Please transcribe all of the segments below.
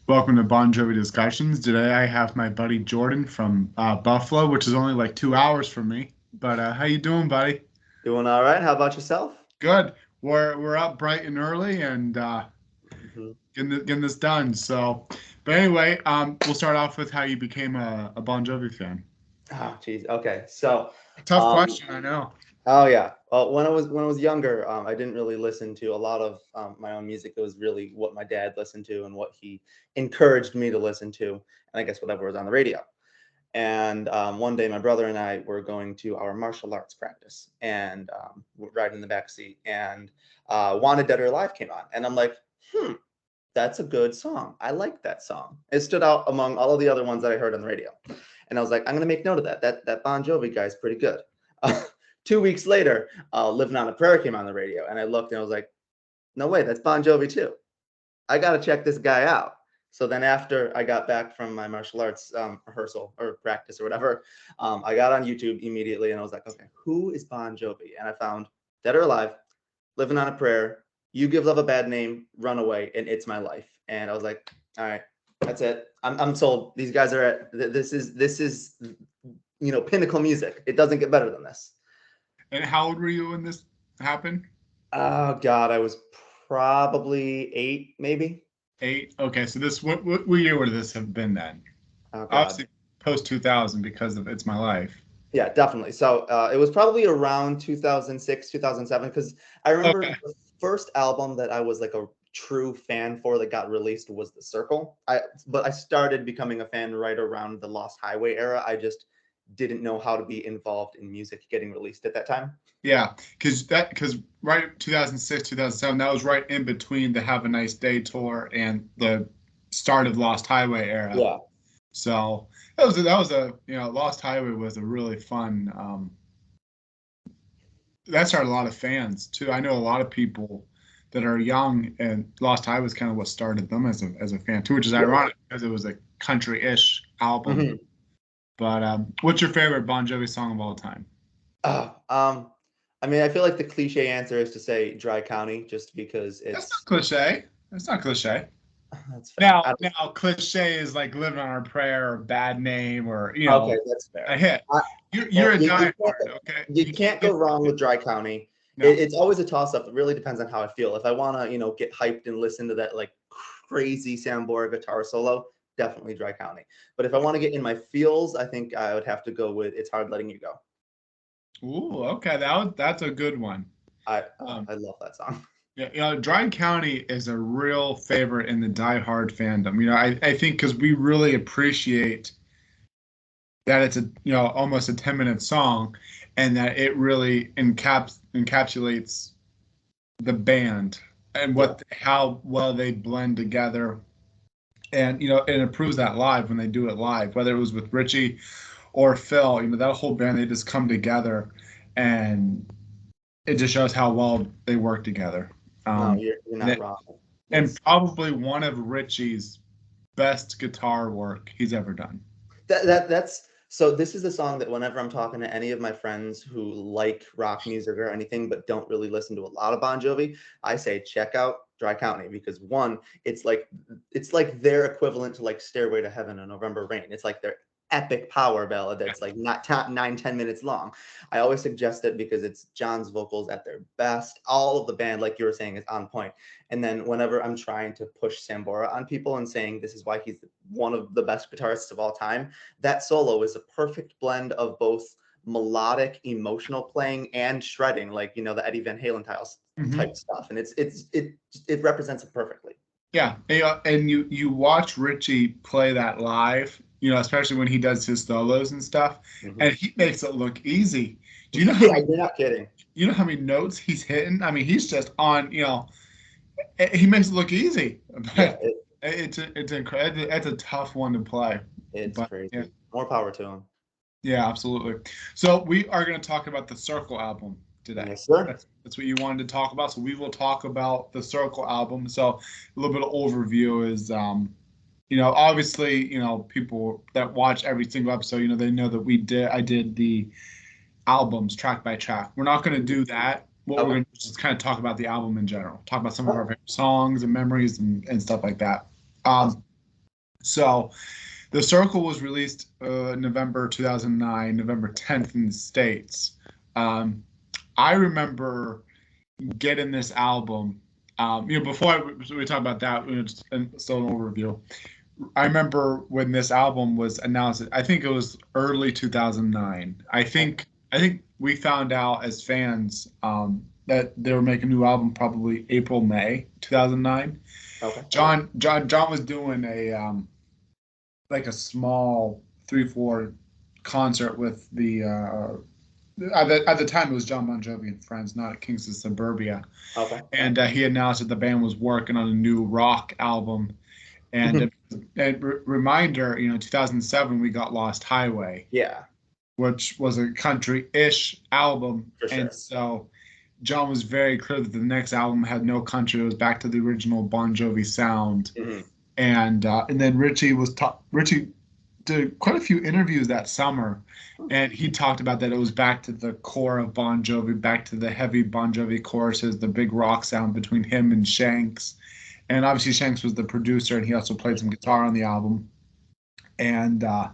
Welcome to Bon Jovi Discussions. Today I have my buddy Jordan from Buffalo, which is only like 2 hours from me. But how you doing, buddy? Doing all right. How about yourself? Good. We're up bright and early and Mhm. getting this done. But anyway, we'll start off with how you became a Bon Jovi fan. Oh, geez. Okay. So, Tough um, question, I know. oh yeah. Well, when I was younger, I didn't really listen to a lot of my own music. It was really what my dad listened to and what he encouraged me to listen to, and I guess whatever was on the radio. And one day, my brother and I were going to our martial arts practice, and we're riding in the back seat, and "Wanted Dead or Alive" came on, and I'm like, hmm. That's a good song. I like that song. It stood out among all of the other ones that I heard on the radio. And I was like, I'm gonna make note of that. That Bon Jovi guy is pretty good. Uh, 2 weeks later, "Living on a Prayer" came on the radio, and I looked and I was like, no way, that's Bon Jovi too. I gotta check this guy out. So then after I got back from my martial arts rehearsal or practice or whatever, I got on YouTube immediately and I was like, okay, who is Bon Jovi? And I found Dead or Alive, Living on a Prayer, You Give Love a Bad Name, Runaway, and It's My Life. And I was like, all right, that's it. I'm sold. These guys are at this is pinnacle music. It doesn't get better than this. And how old were you when this happened? Oh God, I was probably 8, maybe. 8. Okay, so this what year would this have been then? Oh God. Obviously post 2000 because of It's My Life. Yeah, definitely. So it was probably around 2006, 2007, because I remember Okay. the first album that I was like a true fan for that got released was The Circle. But I started becoming a fan right around the Lost Highway era. I just didn't know how to be involved in music getting released at that time. Yeah, because right 2006, 2007, that was right in between the Have a Nice Day tour and the start of Lost Highway era. Yeah. So that was a Lost Highway was a really fun. That started a lot of fans too. I know a lot of people that are young, and Lost Highway was kind of what started them as a fan too, which is Yeah. ironic because it was a country-ish album. Mhm. But what's your favorite Bon Jovi song of all time? Oh, I mean, I feel like the cliche answer is to say Dry County, just because That's not it's cliche. That's not cliche. that's fair. Now, cliche is like living on a prayer or bad name or Okay, that's a fair. hit. I, You're well, a you diehard, can't okay? you can't go wrong with Dry County. No. It's always a toss up. It really depends on how I feel. If I want to, get hyped and listen to that like crazy Sambora guitar solo, definitely Dry County. But if I want to get in my feels, I think I would have to go with It's Hard Letting You Go. Ooh, okay, that's a good one. Um, I love that song. yeah, Dry County is a real favorite in the diehard fandom. I think because we really appreciate that it's a almost a 10-minute song, and that it really encapsulates the band and Yeah. what how well they blend together, and and it proves that live when they do it live, whether it was with Richie or Phil. That whole band, they just come together, and it just shows how well they work together. No, um you're and, not it, wrong. and It's probably one of Richie's best guitar work he's ever done. that's so this is the song that whenever I'm talking to any of my friends who like rock music or anything but don't really listen to a lot of Bon Jovi, I say check out Dry County because one, it's like their equivalent to like Stairway to Heaven or November Rain. It's like their epic power ballad that's like not 9-10 minutes long. I always suggest it because it's John's vocals at their best. All of the band, like you were saying, is on point. And then whenever I'm trying to push Sambora on people and saying this is why he's one of the best guitarists of all time, that solo is a perfect blend of both melodic, emotional playing and shredding, like the Eddie Van Halen Hmm. type stuff, and it represents it perfectly. Yeah, and you watch Richie play that live, especially when he does his solos and stuff, Mhm. and he makes it look easy. Do you know how Yeah, many you're not kidding. notes he's hitting? I mean, he's just on, he makes it look easy, Yeah, but it's incredible. It's a tough one to play, it's but yeah, crazy. More power to him. yeah, absolutely. So we are going to talk about the Circle album today. Yes, sir. That's what you wanted to talk about. So we will talk about the Circle album. So a little bit of overview is, obviously, people that watch every single episode, they know that I did the albums track by track. We're not going to do that. What we're Okay. going to do is just kind of talk about the album in general, talk about some of our Oh, favorite songs and memories and stuff like that. Um, awesome. So The Circle was released November 2009, November 10th in the States. Um, I remember getting this album. Before we talk about that, just still an overview. I remember when this album was announced. I think it was early 2009. I think we found out as fans that they were making a new album probably April May 2009. Okay. John was doing a like a small 3/4 concert with the at the time it was John Bon Jovi and friends, not Kings of Suburbia, Okay. and he announced that the band was working on a new rock album. And reminder, 2007 we got Lost Highway, Yeah, which was a country-ish album, for and sure. so John was very clear that the next album had no country. It was back to the original Bon Jovi sound, Hmm. and then Richie did quite a few interviews that summer, and he talked about that it was back to the core of Bon Jovi, back to the heavy Bon Jovi choruses, the big rock sound between him and Shanks. And obviously Shanks was the producer, and he also played some guitar on the album. And I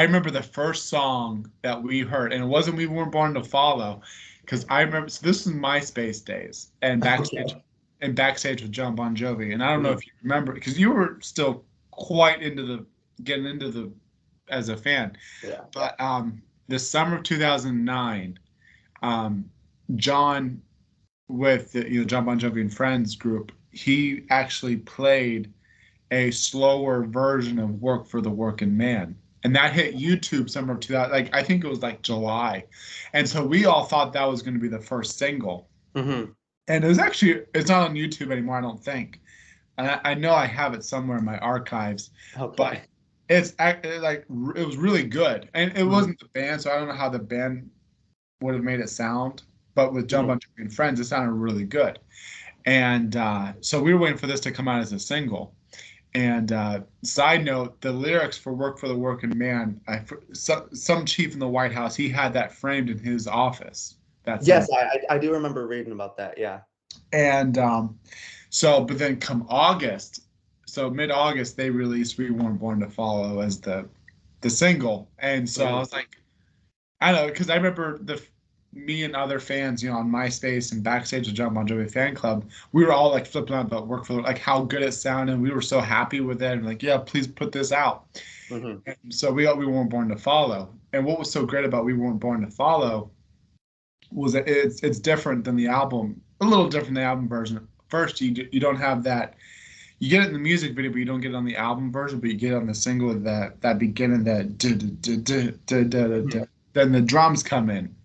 remember the first song that we heard, and it wasn't "We Weren't Born to Follow," because I remember. So this was MySpace days, and backstage, Okay. with John Bon Jovi. And I don't know Mhm. if you remember, because you were still quite into the getting into the as a fan. Yeah. But the summer of 2009, um, John with the, John Bon Jovi and Friends group, he actually played a slower version of Work for the Working Man. And that hit YouTube summer of 2000, like I think it was like July. And so we all thought that was going to be the first single. Hmm. And it's not on YouTube anymore, I don't think. And I know I have it somewhere in my archives, but Okay. it was really good. And it Hmm. wasn't the band, so I don't know how the band would have made it sound. But with John Hmm. Bon Jovi and Friends, it sounded really good. And so we were waiting for this to come out as a single. And side note, the lyrics for "Work for the Working Man," some chief in the White House, he had that framed in his office. That Yes, song. I do remember reading about that. Yeah. And but then come August, so mid-August, they released "We Weren't Born to Follow" as the single. And so I Hmm. was like, I don't know, because I remember me and other fans, on MySpace and backstage of John Bon Jovi fan club, we were all like flipping out about Work for like how good it sounded. We were so happy with it, and like, yeah, please put this out. Hmm. And so we weren't born to follow. And what was so great about We Weren't Born to Follow was that it's different than the album, a little different than the album version. First, you don't have that. You get it in the music video, but you don't get it on the album version. But you get it on the single that beginning Hmm. then the drums come in.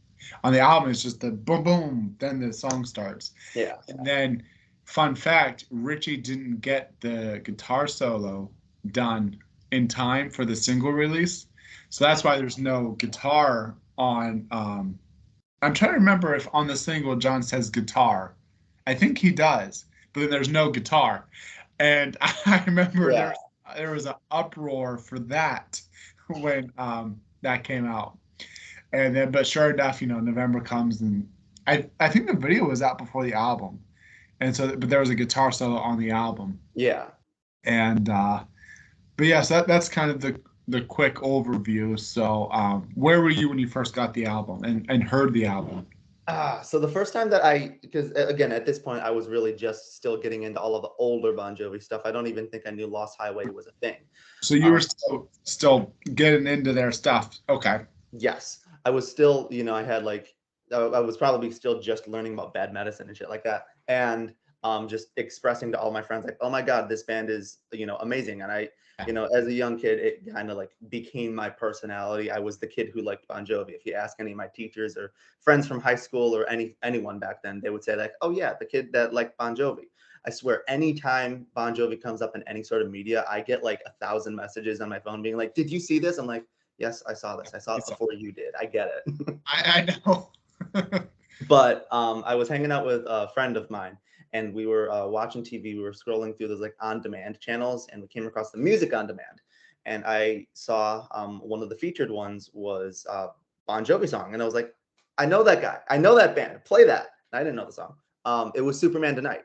On the album, it's just the boom boom. Then the song starts, Yeah. and then fun fact: Richie didn't get the guitar solo done in time for the single release, so that's why there's no guitar on. I'm trying to remember if on the single John says guitar. I think he does, but then there's no guitar. And I remember Yeah. there was an uproar for that when that came out. And then, but sure enough, November comes, and I think the video was out before the album, and so but there was a guitar solo on the album, Yeah. and but yes, that's kind of the quick overview. So where were you when you first got the album and heard the album? So the first time that because again, at this point, I was really just still getting into all of the older Bon Jovi stuff. I don't even think I knew Lost Highway was a thing. So you were Um, still getting into their stuff. Okay. yes, I was still, I had like, I was probably still just learning about Bad Medicine and shit like that, and just expressing to all my friends like, oh my God, this band is, amazing. And as a young kid, it kind of like became my personality. I was the kid who liked Bon Jovi. If you ask any of my teachers or friends from high school or anyone back then, they would say like, oh yeah, the kid that liked Bon Jovi. I swear, anytime Bon Jovi comes up in any sort of media, I get like 1,000 messages on my phone being like, did you see this? I'm like, yes, I saw this. I saw it It's before you did. I get it. I know. But I was hanging out with a friend of mine, and we were watching TV. We were scrolling through those like on-demand channels, and we came across the music on demand. And I saw one of the featured ones was Bon Jovi song, and I was like, I know that guy. I know that band. Play that. And I didn't know the song. It was Superman Tonight,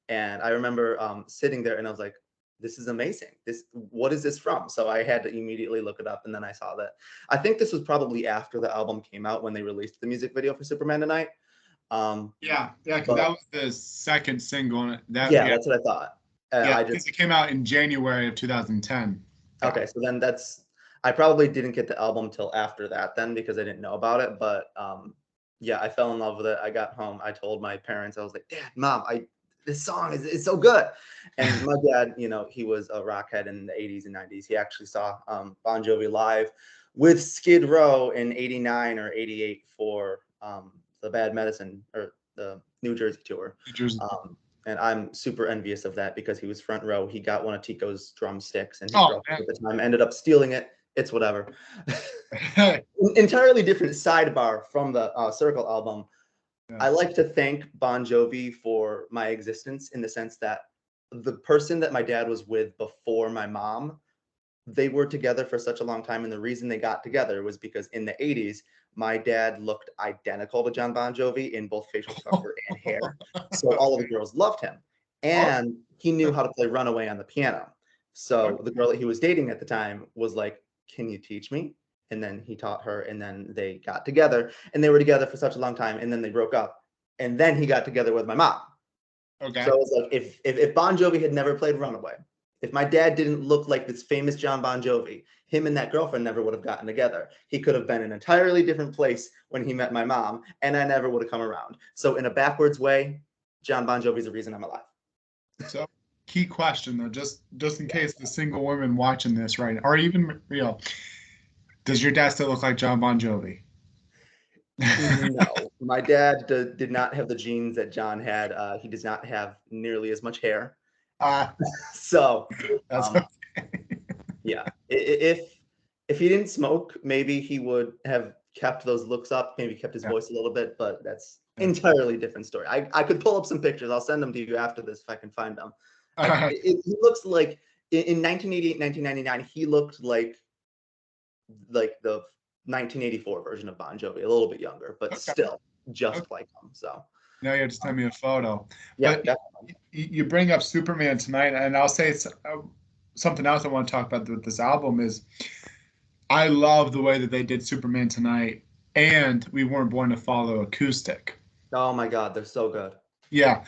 and I remember sitting there, and I was like, this is amazing. What is this from? So I had to immediately look it up, and then I saw that. I think this was probably after the album came out when they released the music video for Superman Tonight. Yeah, because but that was the second single. And that, yeah, that's what I thought. yeah, I because it came out in January of 2010. Okay, so then I probably didn't get the album till after that then because I didn't know about it. But yeah, I fell in love with it. I got home. I told my parents, I was like, Dad, Mom, this song is so good. And my dad, he was a rock head in the 80s and 90s. He actually saw Bon Jovi live with Skid Row in 89 or 88 for the Bad Medicine or the New Jersey tour. New Jersey. And I'm super envious of that because he was front row. He got one of Tico's drumsticks, and his girlfriend at the time ended up stealing it. It's whatever. Entirely different sidebar from the Circle album. Yeah. I like to thank Bon Jovi for my existence in the sense that the person that my dad was with before my mom, they were together for such a long time. And the reason they got together was because in the 80s, my dad looked identical to John Bon Jovi in both facial structure and hair. So all of the girls loved him. And he knew how to play Runaway on the piano. So the girl that he was dating at the time was like, can you teach me? And then he taught her, and then they got together, and they were together for such a long time, and then they broke up. And then he got together with my mom. Okay. So it was like, if Bon Jovi had never played Runaway, if my dad didn't look like this famous John Bon Jovi, him and that girlfriend never would have gotten together. He could have been in an entirely different place when he met my mom, and I never would have come around. So in a backwards way, John Bon Jovi's the reason I'm alive. So key question though, just in case the single women watching this right now, or even does your dad still look like John Bon Jovi? No, my dad did not have the genes that John had. He does not have nearly as much hair. So that's okay. Yeah, if he didn't smoke, maybe he would have kept those looks up, maybe kept his voice a little bit, but that's entirely different story. I could pull up some pictures. I'll send them to you after this if I can find them. He looks like in 1988, 1999, he looked like the 1984 version of Bon Jovi, a little bit younger, but still just like him. So now you have to send me a photo. Yeah, but you bring up Superman Tonight, and I'll say it's something else I want to talk about with this album is I love the way that they did Superman Tonight and We Weren't Born to Follow acoustic. Oh my God, they're so good. Yeah,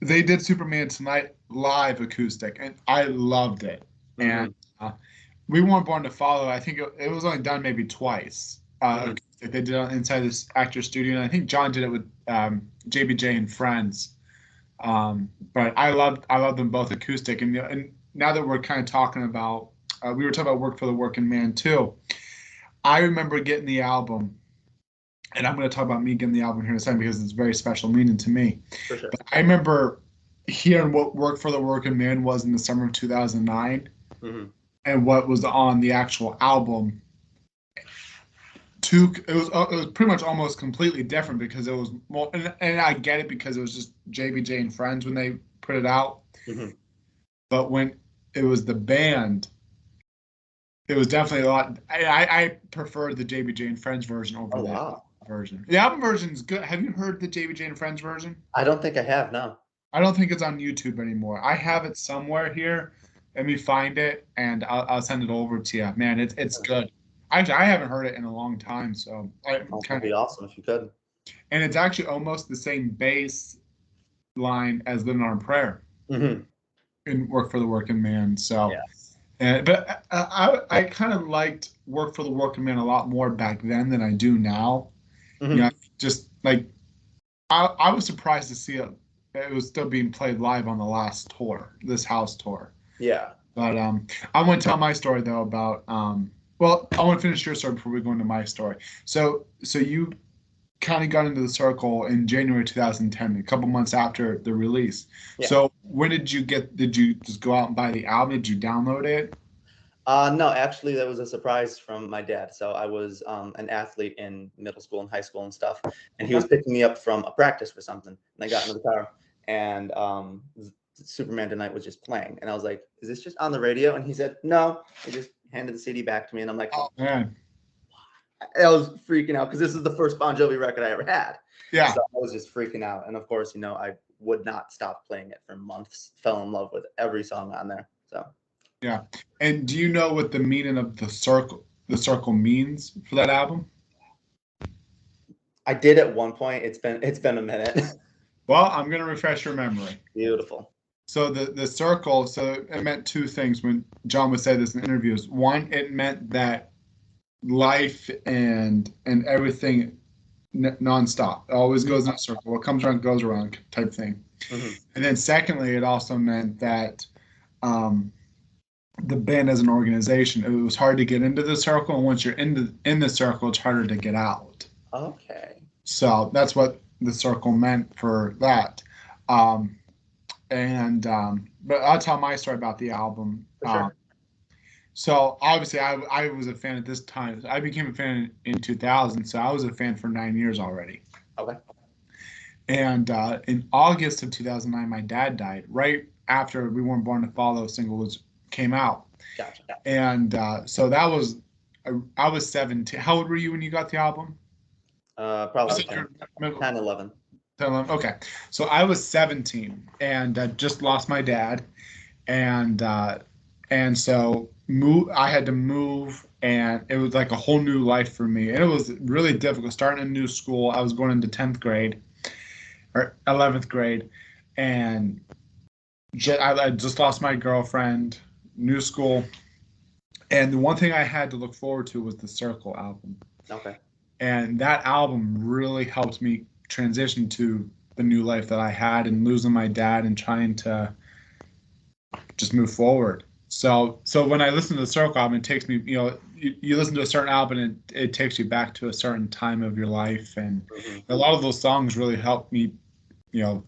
they did Superman Tonight live acoustic, and I loved it. Mm-hmm. And We Weren't Born to Follow, I think it was only done maybe twice. Mm-hmm. They did it inside this actor studio, and I think John did it with JBJ and Friends. But I loved them both acoustic, and now that we're kind of talking about, we were talking about Work for the Working Man too. I remember getting the album, and I'm going to talk about me getting the album here in a second because it's very special meaning to me. For sure. But I remember hearing what Work for the Working Man was in the summer of 2009, mm-hmm. and what was on the actual album. It was pretty much almost completely different because it was more, and I get it because it was just JBJ and Friends when they put it out. Mm-hmm. But when it was the band, it was definitely a lot. I prefer the JBJ and Friends version over the album version. The album version is good. Have you heard the JBJ and Friends version? I don't think I have. No. I don't think it's on YouTube anymore. I have it somewhere here. Let me find it, and I'll send it over to you. Man, it's good. Actually, I haven't heard it in a long time, so that'd be awesome if you could. And it's actually almost the same bass line as "Living on a Prayer" in "Work for the Working Man." So, but I kind of liked "Work for the Working Man" a lot more back then than I do now. Mm-hmm. Just like I was surprised to see it. It was still being played live on the last tour, this house tour. Yeah. But I want to tell my story though about. Well, I want to finish your story before we go into my story. So you kind of got into the Circle in January 2010, a couple months after the release. Yeah. So when did you just go out and buy the album? Did you download it? No, actually, that was a surprise from my dad. So I was an athlete in middle school and high school and stuff, and he was picking me up from a practice for something. And I got into the car, and Superman Tonight was just playing, and I was like, "Is this just on the radio?" And he said, "No." He just handed the CD back to me, and I'm like, "Oh man!" I was freaking out because this is the first Bon Jovi record I ever had. Yeah. So I was just freaking out, and of course, I would not stop playing it for months. Fell in love with every song on there. So Yeah. And do you know what the meaning of the circle means for that album? I did at one point. It's been a minute. Well, I'm gonna refresh your memory. Beautiful. So the circle, so it meant two things when John would say this in interviews. One, it meant that life and everything nonstop. It always goes in a circle. What comes around goes around type thing. Hmm. And then secondly, it also meant that um, the band as an organization, it was hard to get into the circle, and once you're in the circle, it's harder to get out. Okay. So that's what the circle meant for that. Um, but I'll tell my story about the album. For sure. So obviously, I was a fan at this time. I became a fan in 2000, so I was a fan for 9 years already. Okay. And in August of 2009, my dad died right after "We Weren't Born to Follow" single came out. Gotcha. And so that was I was 17. How old were you when you got the album? Probably 10, Middle. 10, 11. Okay, so I was 17 and just lost my dad, and so I had to move, and it was like a whole new life for me, and it was really difficult starting a new school. I was going into 10th grade or 11th grade, and I just lost my girlfriend, new school, and the one thing I had to look forward to was the Circle album. Okay. And that album really helped me transition to the new life that I had and losing my dad and trying to just move forward. So when I listen to the Circle album, it takes me, you listen to a certain album and it takes you back to a certain time of your life. And a lot of those songs really helped me,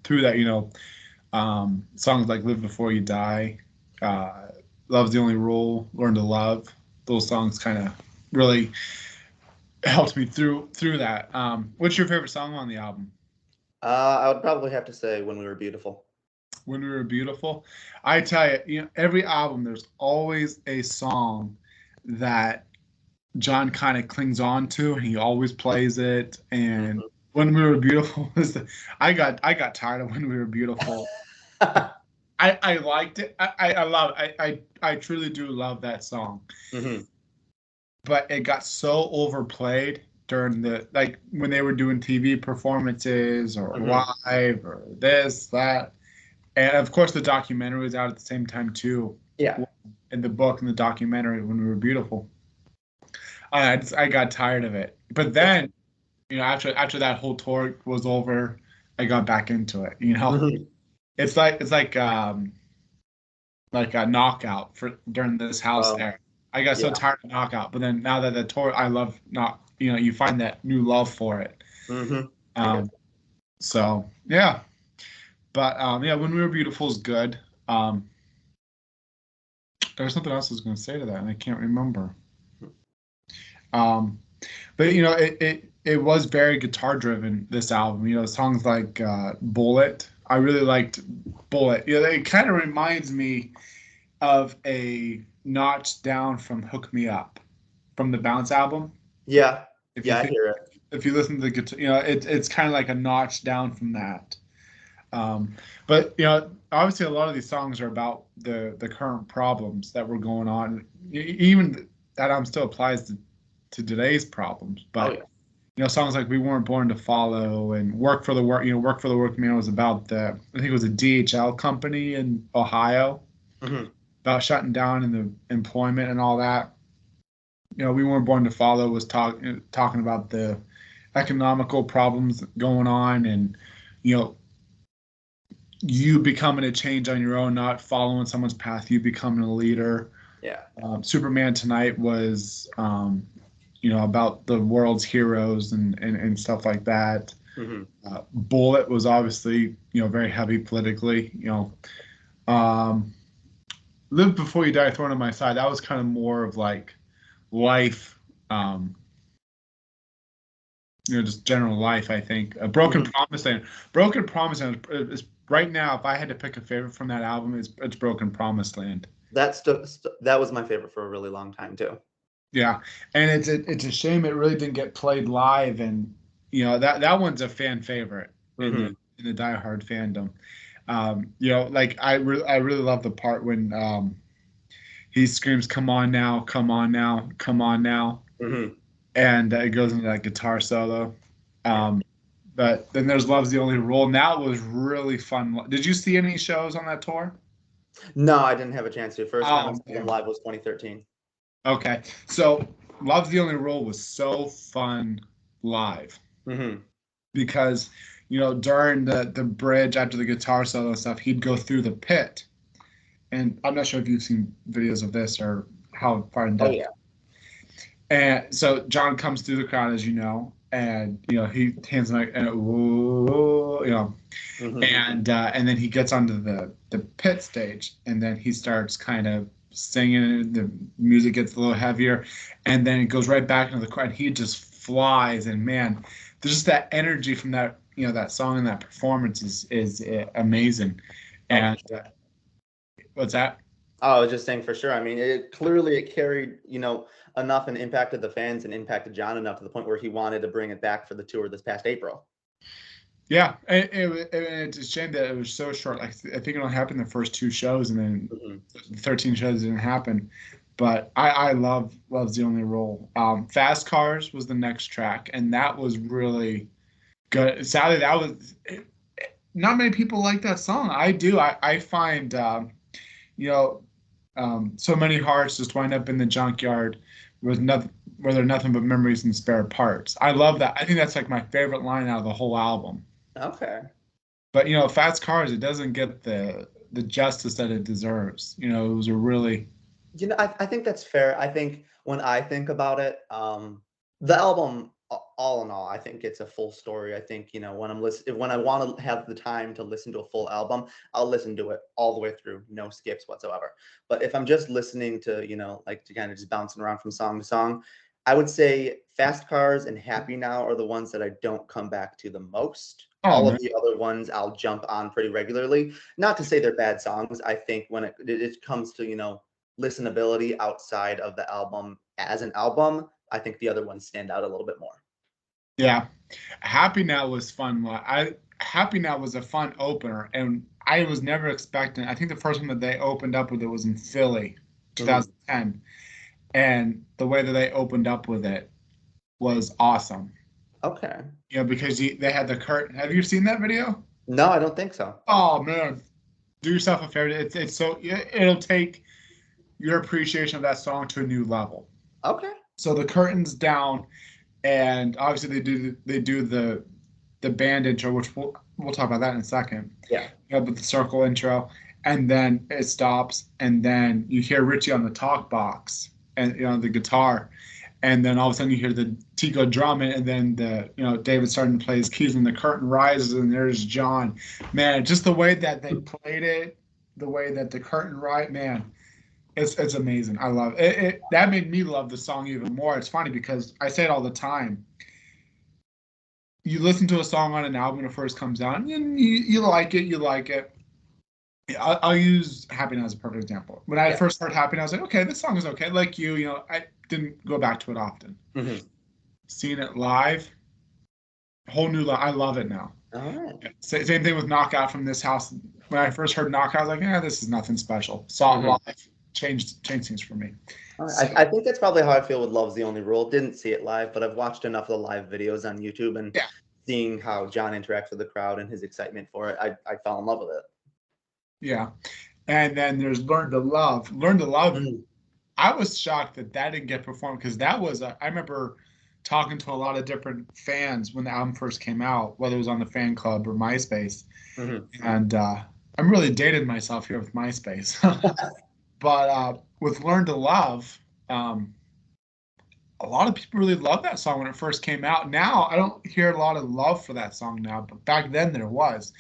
through that, songs like "Live Before You Die," "Love's the Only Rule," "Learn to Love." Those songs kind of really helped me through that. What's your favorite song on the album? I would probably have to say "When We Were Beautiful." "When We Were Beautiful." I tell you, every album there's always a song that John kind of clings on to, and he always plays it. And Mhm. "When We Were Beautiful" I got tired of "When We Were Beautiful." I liked it. I love it. I truly do love that song. Mhm. But it got so overplayed during when they were doing TV performances or Mhm. live or this, that. And of course the documentary was out at the same time too. Yeah. In the book and the documentary, "When We Were Beautiful." I got tired of it. But then, after that whole tour was over, I got back into it. Mhm. It's like a knockout for during this house Um, there. I got so yeah. tired of knockout, but then now that the tour, I love not. You find that new love for it. Mhm. I guess. Um, so yeah, but yeah, "When We Were Beautiful" is good. Um, there's something else I was going to say to that, and I can't remember. Um, but it was very guitar driven, this album. Songs like "Bullet." I really liked "Bullet." It kind of reminds me of a notch down from "Hook Me Up" from the Bounce album. Yeah. If you Yeah, I think, hear it. if you listen to the guitar, it's kind of like a notch down from that. But obviously, a lot of these songs are about the current problems that were going on. Even that album still applies to today's problems. Oh But yeah. songs like "We Weren't Born to Follow" and "Work for the Work," "Work for the Workman" was about I think it was a DHL company in Ohio Mhm. about shutting down and the employment and all that. "We Weren't Born to Follow" was talking about the economical problems going on, and you know you becoming a change on your own, not following someone's path, you becoming a leader. Yeah. Superman Tonight was about the world's heroes and stuff like that. Mhm. Bullet was obviously very heavy politically. Um, "Live Before You Die," thrown on my side. That was kind of more of like life, um, just general life. I think "Broken Mhm. Promise Land." "Broken Promise Land" is right now. If I had to pick a favorite from that album, it's "Broken Promise Land." That was my favorite for a really long time too. Yeah, and it's a shame it really didn't get played live, and that one's a fan favorite in Mhm. the Die Hard fandom. Like I really love the part when he screams, "Come on now, come on now, come on now," Hmm. and it goes into that guitar solo. Yeah. Um, but then there's "Love's the Only Rule," and that was really fun. Did you see any shows on that tour? No, I didn't have a chance to. First time I Oh saw them man. live was 2013. Okay, so "Love's the Only Rule" was so fun live Hmm. because during the bridge after the guitar solo and stuff, he'd go through the pit, and I'm not sure if you've seen videos of this or how far in Oh depth. yeah. And so John comes through the crowd, as you know, and he hands the mic, and whoa, Hmm. and then he gets onto the pit stage, and then he starts kind of singing. The music gets a little heavier, and then it goes right back into the crowd. He just flies, and man, there's just that energy from that song and that performance is amazing. Oh, And what's that? I was just saying for sure. I mean, it carried, enough and impacted the fans and impacted John enough to the point where he wanted to bring it back for the tour this past April. Yeah, it's a shame that it was so short. Like I think it only happened the first two shows, and then Hmm. the 13 shows didn't happen. But I loves the only role. Fast Cars was the next track, and that was really good. Sadly, that was not many people like that song. I do. I find you know so many hearts just wind up in the junkyard with nothing where they're nothing but memories and spare parts. I love that. I think that's like my favorite line out of the whole album. Okay. But Fast Cars, it doesn't get the justice that it deserves. It was a really I think that's fair. I think when I think about it, the album, all in all, I think it's a full story. I think, when I want to have the time to listen to a full album, I'll listen to it all the way through, no skips whatsoever. But if I'm just listening to, like to kind of just bouncing around from song to song, I would say Fast Cars and Happy Now are the ones that I don't come back to the most. oh All of man, the other ones I'll jump on pretty regularly. Not to say they're bad songs. I think when it comes to, listenability outside of the album as an album, I think the other ones stand out a little bit more. yeah. Happy Now was fun. Happy Now was a fun opener, and I was never expecting. I think the first one that they opened up with it was in Philly, Mhm. 2010, and the way that they opened up with it was awesome. Okay. Because they had the curtain. Have you seen that video? No, I don't think so. Oh man, do yourself a favor. It's so it'll take your appreciation of that song to a new level. Okay. So the curtain's down, and obviously they do the band intro, which we'll talk about that in a second. Yeah. But the circle intro, and then it stops, and then you hear Richie on the talk box, and the guitar, and then all of a sudden you hear the Tico drumming, and then David starting to play his keys, and the curtain rises, and there's John. Man, just the way that they played it, the way that the curtain man, it's amazing. I love it. That made me love the song even more. It's funny because I say it all the time. You listen to a song on an album when it first comes out, and you like it, you like it. I'll use Happy Now as a perfect example. When I Yeah. first heard Happy Now, I was like, okay, this song is okay. Like I didn't go back to it often. Hmm. Seeing it live, whole new life. I love it now. All right. Same thing with Knockout from this house. When I first heard Knockout, I was like, yeah, this is nothing special. Saw it Hmm. live, changed things for me. All So right. I think that's probably how I feel with Love's the Only Rule. Didn't see it live, but I've watched enough of the live videos on YouTube and yeah, seeing how John interacts with the crowd and his excitement for it. I fell in love with it. yeah. And then there's Learn to Love. Learn to Love. Mhm. I was shocked that didn't get performed because that was I remember talking to a lot of different fans when the album first came out, whether it was on the fan club or MySpace. Mhm. And I'm really dating myself here with MySpace. But with Learn to Love, um, a lot of people really loved that song when it first came out. Now I don't hear a lot of love for that song now, but back then there was.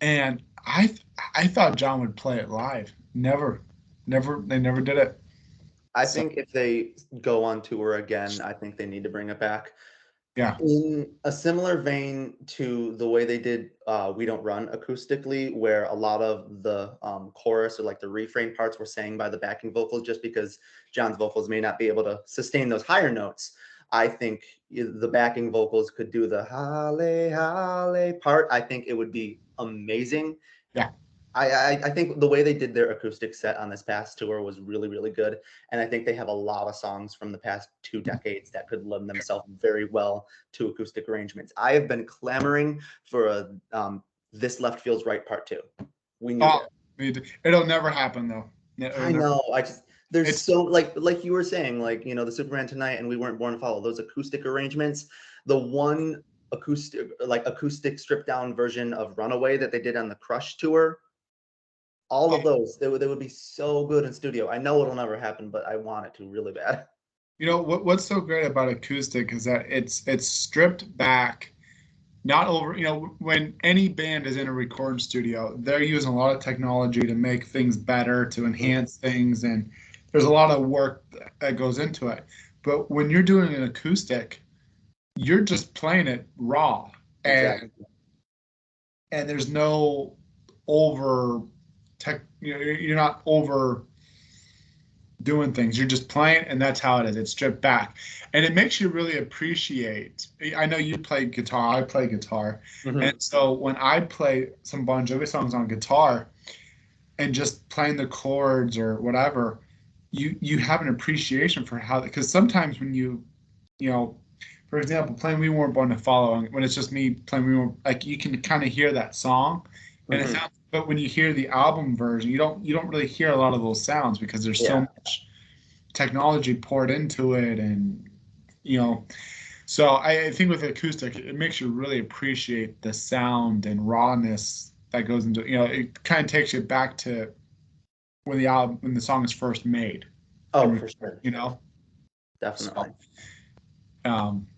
And I thought John would play it live. They never did it. I So think if they go on tour again, I think they need to bring it back. yeah, In a similar vein to the way they did We Don't Run acoustically, where a lot of the chorus or like the refrain parts were sang by the backing vocals, just because John's vocals may not be able to sustain those higher notes. I think the backing vocals could do the hale hale part. I think it would be amazing. yeah. I think the way they did their acoustic set on this past tour was really, really good. And I think they have a lot of songs from the past 2 decades that could lend themselves very well to acoustic arrangements. I have been clamoring for a This Left Feels Right Part 2. We need Oh, it. it'll never happen though. I know. There's It's so like you were saying, like, the Superman Tonight and We Weren't Born to Follow, those acoustic arrangements, the one acoustic stripped down version of Runaway that they did on the Crush tour, all of those, they would be so good in studio. I know it'll never happen, but I want it to really bad. what's so great about acoustic is that it's stripped back, not over. When any band is in a recording studio, they're using a lot of technology to make things better, to enhance things, and there's a lot of work that goes into it. But when you're doing an acoustic, you're just playing it raw, Exactly. and there's no over tech. You're not over doing things. You're just playing, and that's how it is. It's stripped back, and it makes you really appreciate. I know you play guitar. I play guitar, and so when I play some Bon Jovi songs on guitar, and just playing the chords or whatever, you have an appreciation for how. Because sometimes when you know, for example, playing "We Weren't Born to Follow," when it's just me playing, like you can kind of hear that song, and it sounds. But when you hear the album version, you don't really hear a lot of those sounds because there's so much technology poured into it, and so I think with acoustic, it makes you really appreciate the sound and rawness that goes into. It kind of takes you back to when the song is first made. Oh, for sure. So, Definitely.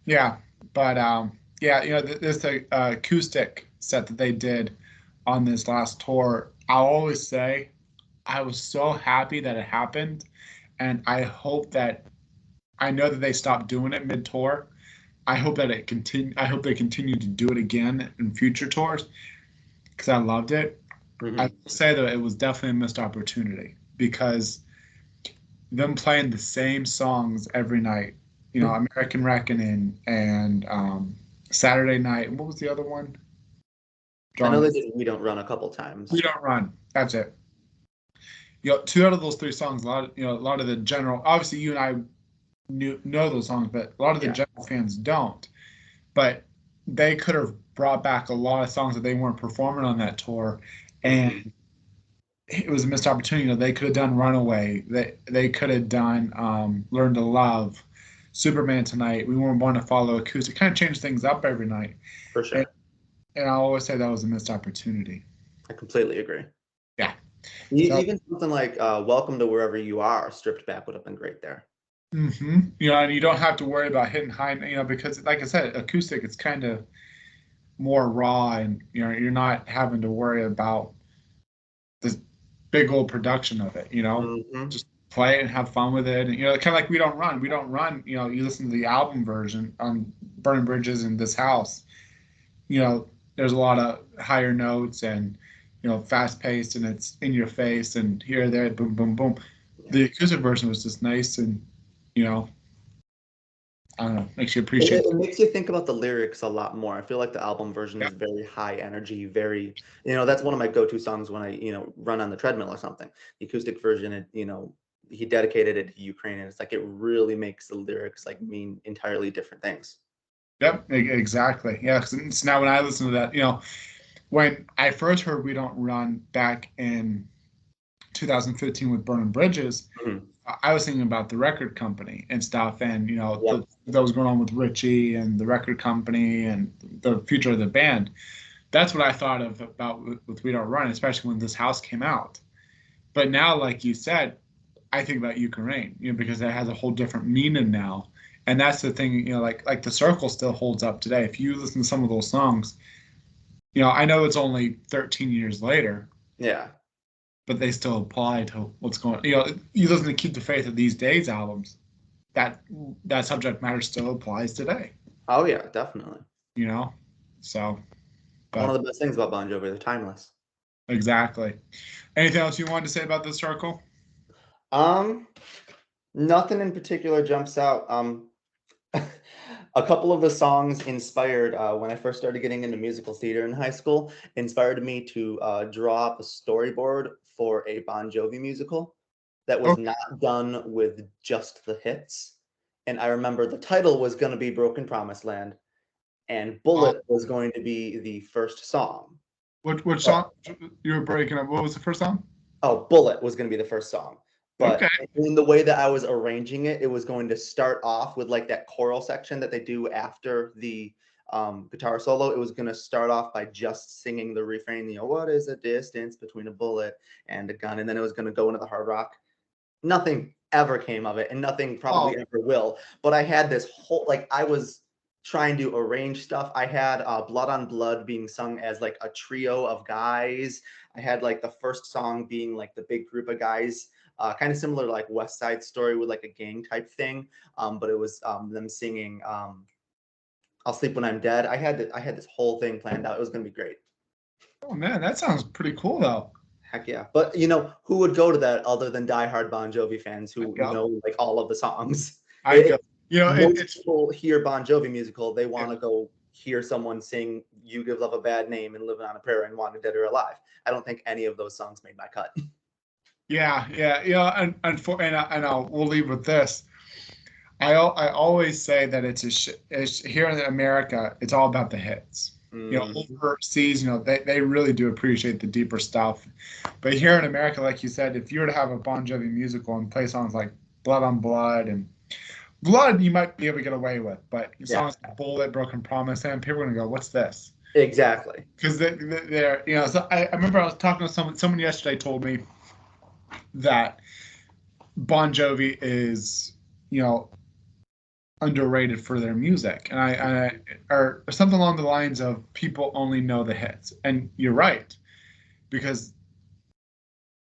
yeah, but this acoustic set that they did on this last tour, I'll always say I was so happy that it happened, and I know that they stopped doing it mid-tour. I hope that it continue. I hope they continue to do it again in future tours because I loved it. I will say that it was definitely a missed opportunity because them playing the same songs every night, American Reckoning and Saturday Night. What was the other one? I know they did We Don't Run a couple times. We Don't Run. That's it. Two out of those three songs. A lot of the general. Obviously, you and I know those songs, but a lot of the general fans don't. But they could have brought back a lot of songs that they weren't performing on that tour, and it was a missed opportunity. They could have done Runaway. They could have done Learn to Love, Superman Tonight. We Weren't Born to Follow, acoustic. Kind of change things up every night. For sure. And I always say that was a missed opportunity. I completely agree. Yeah. Even something like Welcome to Wherever You Are, stripped back, would have been great there. And you don't have to worry about hitting high, because like I said, acoustic, it's kind of more raw, and you're not having to worry about this big old production of it. Just play it and have fun with it, and kind of like We Don't Run. You listen to the album version on Burning Bridges in This House. There's a lot of higher notes and fast paced, and it's in your face and here, there, boom, boom, boom. The acoustic version was just nice, and I don't know, makes you appreciate it. Makes you think about the lyrics a lot more. I feel like the album version is very high energy, very, that's one of my go-to songs when I, run on the treadmill or something. The acoustic version, he dedicated it to Ukraine, and it's like it really makes the lyrics mean entirely different things. Yep, exactly. Yeah, because now when I listen to that, when I first heard We Don't Run back in 2015 with Burning Bridges, I was thinking about the record company and stuff, and that was going on with Richie and the record company and the future of the band. That's what I thought about with We Don't Run, especially when This House came out. But now, like you said, I think about Ukraine, because it has a whole different meaning now. And that's the thing, like The Circle still holds up today. If you listen to some of those songs, I know it's only 13 years later. Yeah. But they still apply to what's going on. You listen to Keep the Faith of These Days albums, that subject matter still applies today. Oh, yeah, definitely. So. One of the best things about Bon Jovi, they're timeless. Exactly. Anything else you wanted to say about The Circle? Nothing in particular jumps out. A couple of the songs inspired when I first started getting into musical theater in high school, inspired me to draw up a storyboard for a Bon Jovi musical that was Okay. not done with just the hits. And I remember the title was going to be Broken Promised Land, and Uh, Bullet was going to be the first song. which But song you were breaking up? What was the first song? oh, Bullet was going to be the first song. Okay. But in the way that I was arranging it, it was going to start off with like that choral section that they do after the guitar solo. It was going to start off by just singing the refrain, what is the distance between a bullet and a gun? And then it was going to go into the hard rock. Nothing ever came of it, and nothing probably Oh, ever will. But I had this whole, like, I was trying to arrange stuff. I had Blood on Blood being sung as like a trio of guys. I had like the first song being like the big group of guys, kind of similar to like West Side Story with like a gang type thing. But it was them singing "I'll Sleep When I'm Dead." I had this whole thing planned out. It was gonna be great. oh man, that sounds pretty cool though. Heck yeah! But you know, who would go to that other than diehard Bon Jovi fans I who go. know like all of the songs? I It, go. You know, most it's people hear Bon Jovi musical, they want to go hear someone sing "You Give Love a Bad Name" and "Living on a Prayer" and "Wanted Dead or Alive." I don't think any of those songs made my cut. yeah, yeah, you know, we'll leave with this. I always say that it's here in America, it's all about the hits. You know, Mhm. overseas, you know, they really do appreciate the deeper stuff. But here in America, like you said, if you were to have a Bon Jovi musical and play songs like Blood on Blood and Blood, you might be able to get away with, but Yeah, songs like Bullet, Broken Promise, and people are gonna go, "What's this?" exactly. Because they're, you know. So I remember I was talking to someone yesterday told me that Bon Jovi is, you know, underrated for their music, and or something along the lines of people only know the hits. And you're right, because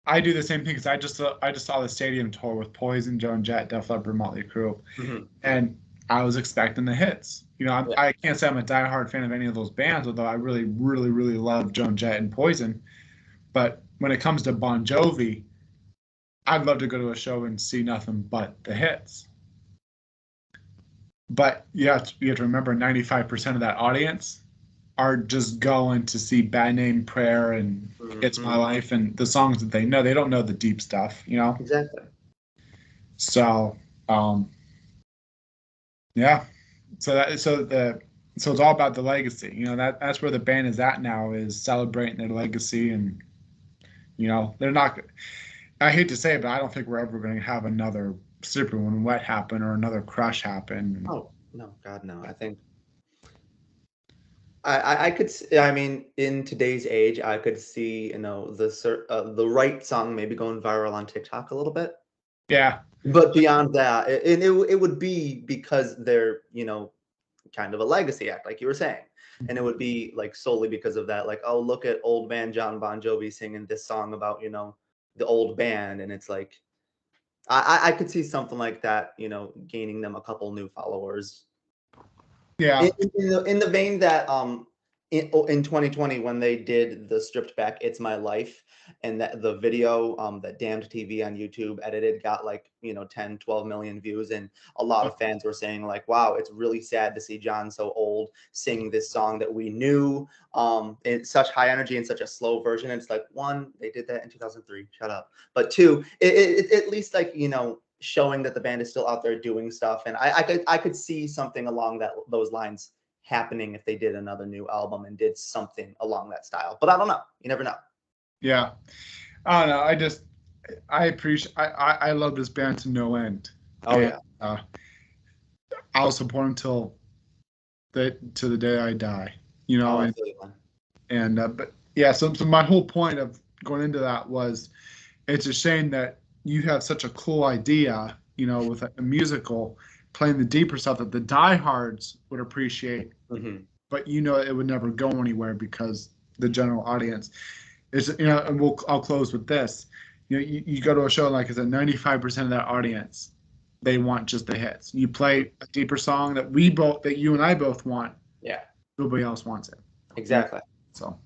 I do the same thing. Because I just saw the stadium tour with Poison, Joan Jett, Def Leppard, Motley Crue, Mhm. and I was expecting the hits. You know, Yeah. I can't say I'm a diehard fan of any of those bands, although I really, really, really love Joan Jett and Poison. But when it comes to Bon Jovi, I'd love to go to a show and see nothing but the hits. But you have to remember 95% of that audience are just going to see Bad Name Prayer and It's My Mhm. Life and the songs that they know. They don't know the deep stuff, you know? Exactly. So, um, yeah. So it's all about the legacy. You know, that's where the band is at now, is celebrating their legacy. And, you know, they're not, I hate to say it, but I don't think we're ever going to have another Super When Wet happen or another Crush happen. Oh no, God no. I think I could I mean, in today's age, I could see, you know, the right song maybe going viral on TikTok a little bit. Yeah. But beyond that, it would be because they're, you know, kind of a legacy act, like you were saying. And it would be like solely because of that, like, oh, look at old man John Bon Jovi singing this song about, you know, the old band. And it's like I could see something like that, you know, gaining them a couple new followers Yeah. in the vein that in 2020 when they did the stripped back "It's My Life" and that the video that Damned TV on YouTube edited got like, you know, 10, 12 million views, and a lot of fans were saying like, wow, it's really sad to see John so old sing this song that we knew in such high energy and such a slow version. And it's like, one, they did that in 2003, shut up. But two, at least, like, you know, showing that the band is still out there doing stuff. And I could see something along those lines happening if they did another new album and did something along that style. But I don't know. You never know. Yeah. I don't know. I appreciate, I love this band to no end. Oh And yeah. I'll support them to the day I die, you Oh, know, I feel you, man. but yeah, so my whole point of going into that was it's a shame that you have such a cool idea, you know, with a musical playing the deeper stuff that the diehards would appreciate, Hmm. but you know it would never go anywhere because the general audience is, you know. And I'll close with this. You know, you go to a show, like I said, 95% of that audience, they want just the hits. You play a deeper song that you and I both want, Yeah, nobody else wants it. You know? exactly. So,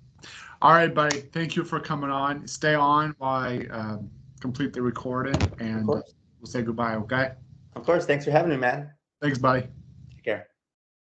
all right, buddy. Thank you for coming on. Stay on while I complete the recording, Of and course. we'll say goodbye. Okay. Of course. Thanks for having me, man. Thanks, buddy. Take care.